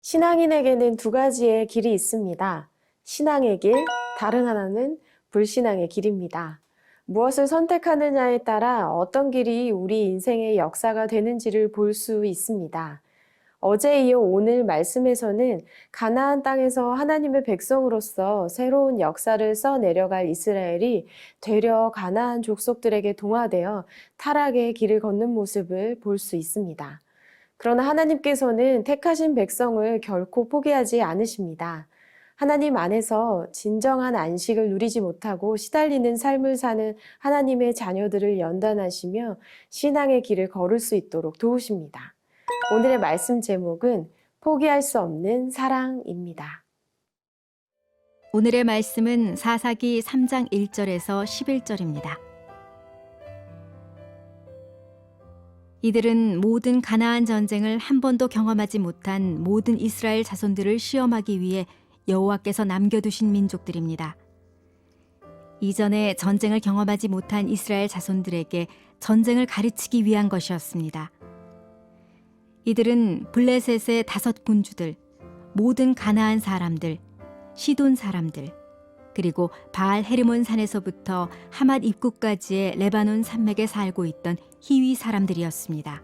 신앙인에게는 두 가지의 길이 있습니다. 신앙의 길, 다른 하나는 불신앙의 길입니다. 무엇을 선택하느냐에 따라 어떤 길이 우리 인생의 역사가 되는지를 볼 수 있습니다. 어제 이어 오늘 말씀에서는 가나안 땅에서 하나님의 백성으로서 새로운 역사를 써내려갈 이스라엘이 되려 가나안 족속들에게 동화되어 타락의 길을 걷는 모습을 볼 수 있습니다. 그러나 하나님께서는 택하신 백성을 결코 포기하지 않으십니다. 하나님 안에서 진정한 안식을 누리지 못하고 시달리는 삶을 사는 하나님의 자녀들을 연단하시며 신앙의 길을 걸을 수 있도록 도우십니다. 오늘의 말씀 제목은 포기할 수 없는 사랑입니다. 오늘의 말씀은 사사기 3장 1절에서 11절입니다. 이들은 모든 가나안 전쟁을 한 번도 경험하지 못한 모든 이스라엘 자손들을 시험하기 위해 여호와께서 남겨두신 민족들입니다. 이전에 전쟁을 경험하지 못한 이스라엘 자손들에게 전쟁을 가르치기 위한 것이었습니다. 이들은 블레셋의 5군주들, 모든 가나안 사람들, 시돈 사람들, 그리고 바알 헤르몬 산에서부터 하맛 입구까지의 레바논 산맥에 살고 있던 히위 사람들이었습니다.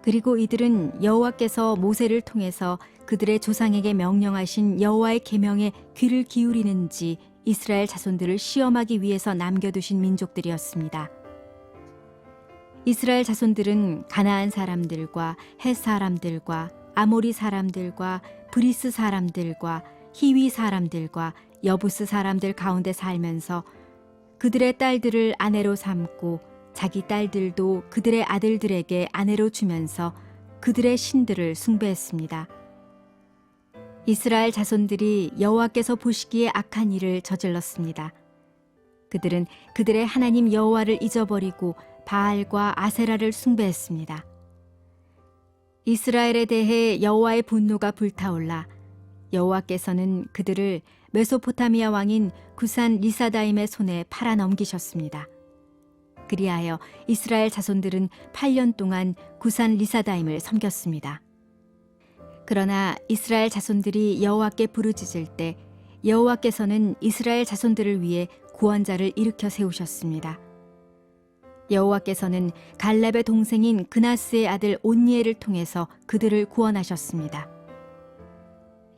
그리고 이들은 여호와께서 모세를 통해서 그들의 조상에게 명령하신 여호와의 계명에 귀를 기울이는지 이스라엘 자손들을 시험하기 위해서 남겨두신 민족들이었습니다. 이스라엘 자손들은 가나안 사람들과 헷 사람들과 아모리 사람들과 브리스 사람들과 히위 사람들과 여부스 사람들 가운데 살면서 그들의 딸들을 아내로 삼고 자기 딸들도 그들의 아들들에게 아내로 주면서 그들의 신들을 숭배했습니다. 이스라엘 자손들이 여호와께서 보시기에 악한 일을 저질렀습니다. 그들은 그들의 하나님 여호와를 잊어버리고 바알과 아세라를 숭배했습니다. 이스라엘에 대해 여호와의 분노가 불타올라 여호와께서는 그들을 메소포타미아 왕인 구산 리사다임의 손에 팔아 넘기셨습니다. 그리하여 이스라엘 자손들은 8년 동안 구산 리사다임을 섬겼습니다. 그러나 이스라엘 자손들이 여호와께 부르짖을 때 여호와께서는 이스라엘 자손들을 위해 구원자를 일으켜 세우셨습니다. 여호와께서는 갈렙의 동생인 그나스의 아들 온니엘을 통해서 그들을 구원하셨습니다.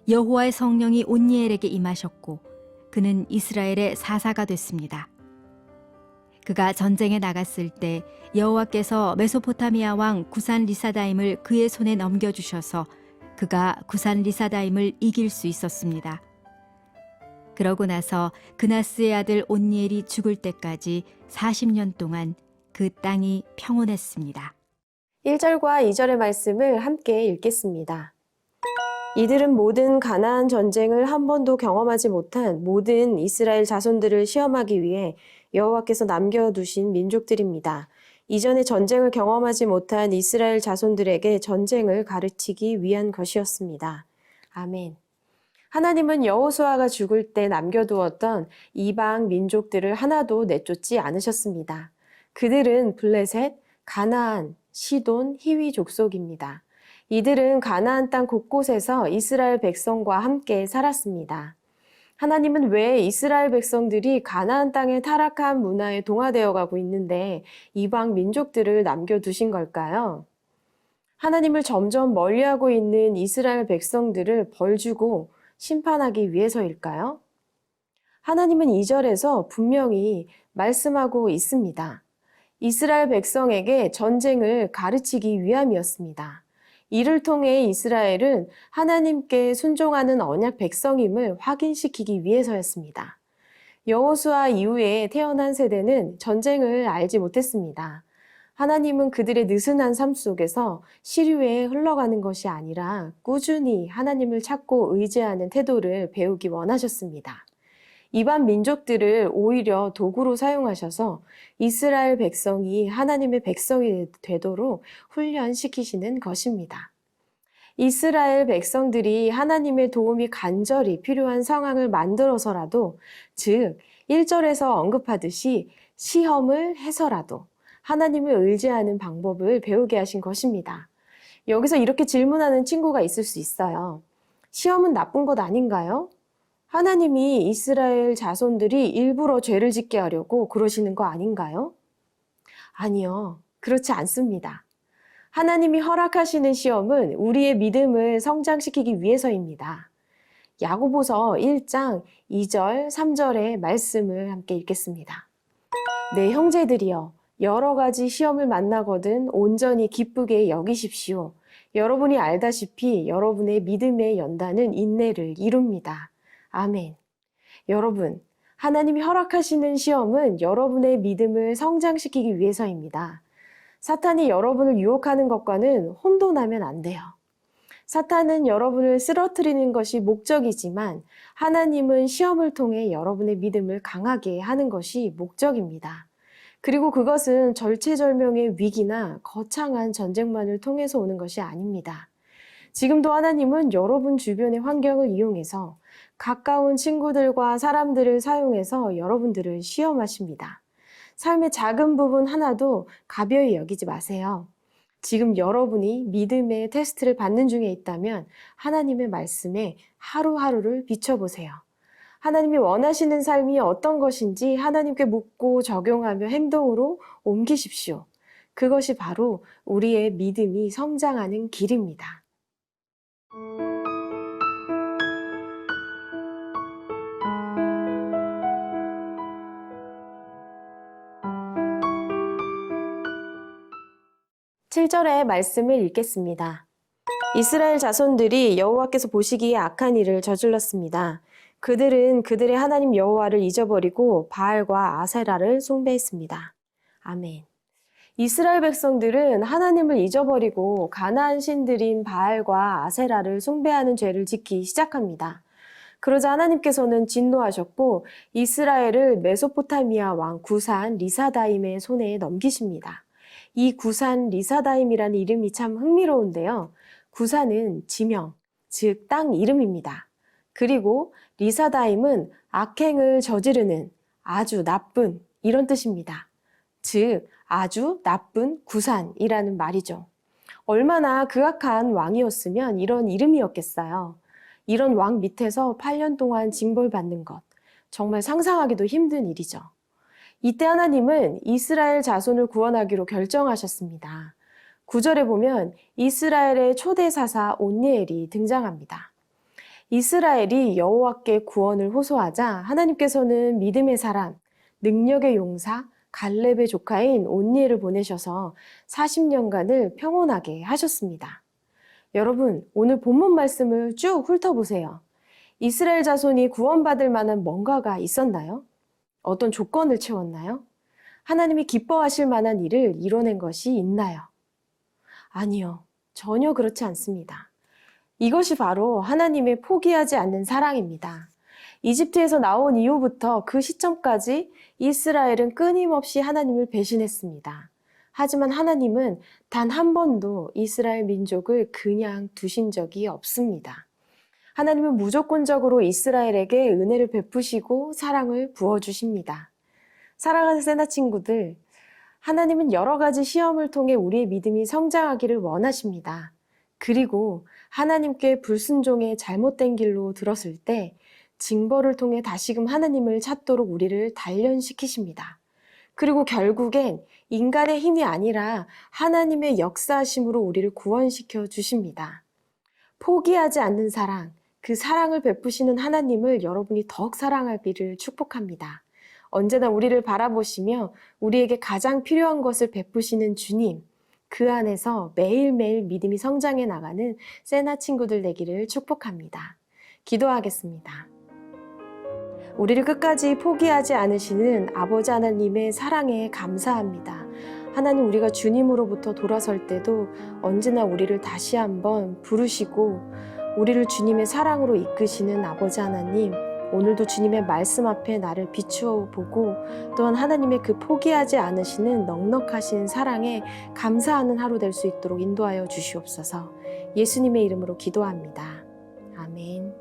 여호와의 성령이 온니엘에게 임하셨고 그는 이스라엘의 사사가 됐습니다. 그가 전쟁에 나갔을 때 여호와께서 메소포타미아 왕 구산 리사다임을 그의 손에 넘겨주셔서 그가 구산 리사다임을 이길 수 있었습니다. 그러고 나서 그나스의 아들 온니엘이 죽을 때까지 40년 동안 그 땅이 평온했습니다. 1절과 2절의 말씀을 함께 읽겠습니다. 이들은 모든 가나안 전쟁을 한 번도 경험하지 못한 모든 이스라엘 자손들을 시험하기 위해 여호와께서 남겨두신 민족들입니다. 이전에 전쟁을 경험하지 못한 이스라엘 자손들에게 전쟁을 가르치기 위한 것이었습니다. 아멘. 하나님은 여호수아가 죽을 때 남겨두었던 이방 민족들을 하나도 내쫓지 않으셨습니다. 그들은 블레셋, 가나안, 시돈, 히위 족속입니다. 이들은 가나안 땅 곳곳에서 이스라엘 백성과 함께 살았습니다. 하나님은 왜 이스라엘 백성들이 가나안 땅의 타락한 문화에 동화되어 가고 있는데 이방 민족들을 남겨두신 걸까요? 하나님을 점점 멀리하고 있는 이스라엘 백성들을 벌주고 심판하기 위해서일까요? 하나님은 2절에서 분명히 말씀하고 있습니다. 이스라엘 백성에게 전쟁을 가르치기 위함이었습니다. 이를 통해 이스라엘은 하나님께 순종하는 언약 백성임을 확인시키기 위해서였습니다. 여호수아 이후에 태어난 세대는 전쟁을 알지 못했습니다. 하나님은 그들의 느슨한 삶 속에서 시류에 흘러가는 것이 아니라 꾸준히 하나님을 찾고 의지하는 태도를 배우기 원하셨습니다. 이방 민족들을 오히려 도구로 사용하셔서 이스라엘 백성이 하나님의 백성이 되도록 훈련시키시는 것입니다. 이스라엘 백성들이 하나님의 도움이 간절히 필요한 상황을 만들어서라도, 즉 1절에서 언급하듯이 시험을 해서라도 하나님을 의지하는 방법을 배우게 하신 것입니다. 여기서 이렇게 질문하는 친구가 있을 수 있어요. 시험은 나쁜 것 아닌가요? 하나님이 이스라엘 자손들이 일부러 죄를 짓게 하려고 그러시는 거 아닌가요? 아니요. 그렇지 않습니다. 하나님이 허락하시는 시험은 우리의 믿음을 성장시키기 위해서입니다. 야고보서 1장 2절, 3절의 말씀을 함께 읽겠습니다. 네, 형제들이여, 여러 가지 시험을 만나거든 온전히 기쁘게 여기십시오. 여러분이 알다시피 여러분의 믿음의 연단은 인내를 이룹니다. 아멘. 여러분, 하나님이 허락하시는 시험은 여러분의 믿음을 성장시키기 위해서입니다. 사탄이 여러분을 유혹하는 것과는 혼돈하면 안 돼요. 사탄은 여러분을 쓰러뜨리는 것이 목적이지만 하나님은 시험을 통해 여러분의 믿음을 강하게 하는 것이 목적입니다. 그리고 그것은 절체절명의 위기나 거창한 전쟁만을 통해서 오는 것이 아닙니다. 지금도 하나님은 여러분 주변의 환경을 이용해서 가까운 친구들과 사람들을 사용해서 여러분들을 시험하십니다. 삶의 작은 부분 하나도 가벼이 여기지 마세요. 지금 여러분이 믿음의 테스트를 받는 중에 있다면 하나님의 말씀에 하루하루를 비춰보세요. 하나님이 원하시는 삶이 어떤 것인지 하나님께 묻고 적용하며 행동으로 옮기십시오. 그것이 바로 우리의 믿음이 성장하는 길입니다. (7절의) 말씀을 읽겠습니다. 이스라엘 자손들이 여호와께서 보시기에 악한 일을 저질렀습니다. 그들은 그들의 하나님 여호와를 잊어버리고 바알과 아세라를 숭배했습니다. 아멘. 이스라엘 백성들은 하나님을 잊어버리고 가나안 신들인 바알과 아세라를 숭배하는 죄를 짓기 시작합니다. 그러자 하나님께서는 진노하셨고 이스라엘을 메소포타미아 왕 구산 리사다임의 손에 넘기십니다. 이 구산 리사다임이라는 이름이 참 흥미로운데요. 구산은 지명, 즉 땅 이름입니다. 그리고 리사다임은 악행을 저지르는 아주 나쁜 이런 뜻입니다. 즉 아주 나쁜 구산이라는 말이죠. 얼마나 극악한 왕이었으면 이런 이름이었겠어요. 이런 왕 밑에서 8년 동안 징벌받는 것, 정말 상상하기도 힘든 일이죠. 이때 하나님은 이스라엘 자손을 구원하기로 결정하셨습니다. 9절에 보면 이스라엘의 초대 사사 온니엘이 등장합니다. 이스라엘이 여호와께 구원을 호소하자 하나님께서는 믿음의 사람, 능력의 용사, 갈렙의 조카인 온니엘을 보내셔서 40년간을 평온하게 하셨습니다. 여러분, 오늘 본문 말씀을 쭉 훑어보세요. 이스라엘 자손이 구원받을 만한 뭔가가 있었나요? 어떤 조건을 채웠나요? 하나님이 기뻐하실 만한 일을 이뤄낸 것이 있나요? 아니요, 전혀 그렇지 않습니다. 이것이 바로 하나님의 포기하지 않는 사랑입니다. 이집트에서 나온 이후부터 그 시점까지 이스라엘은 끊임없이 하나님을 배신했습니다. 하지만 하나님은 단 한 번도 이스라엘 민족을 그냥 두신 적이 없습니다. 하나님은 무조건적으로 이스라엘에게 은혜를 베푸시고 사랑을 부어주십니다. 사랑하는 세나 친구들, 하나님은 여러 가지 시험을 통해 우리의 믿음이 성장하기를 원하십니다. 그리고 하나님께 불순종의 잘못된 길로 들었을 때 징벌을 통해 다시금 하나님을 찾도록 우리를 단련시키십니다. 그리고 결국엔 인간의 힘이 아니라 하나님의 역사하심으로 우리를 구원시켜 주십니다. 포기하지 않는 사랑, 그 사랑을 베푸시는 하나님을 여러분이 더욱 사랑하기를 축복합니다. 언제나 우리를 바라보시며 우리에게 가장 필요한 것을 베푸시는 주님, 그 안에서 매일매일 믿음이 성장해 나가는 세나 친구들 되기를 축복합니다. 기도하겠습니다. 우리를 끝까지 포기하지 않으시는 아버지 하나님의 사랑에 감사합니다. 하나님, 우리가 주님으로부터 돌아설 때도 언제나 우리를 다시 한번 부르시고 우리를 주님의 사랑으로 이끄시는 아버지 하나님, 오늘도 주님의 말씀 앞에 나를 비추어 보고 또한 하나님의 그 포기하지 않으시는 넉넉하신 사랑에 감사하는 하루 될 수 있도록 인도하여 주시옵소서. 예수님의 이름으로 기도합니다. 아멘.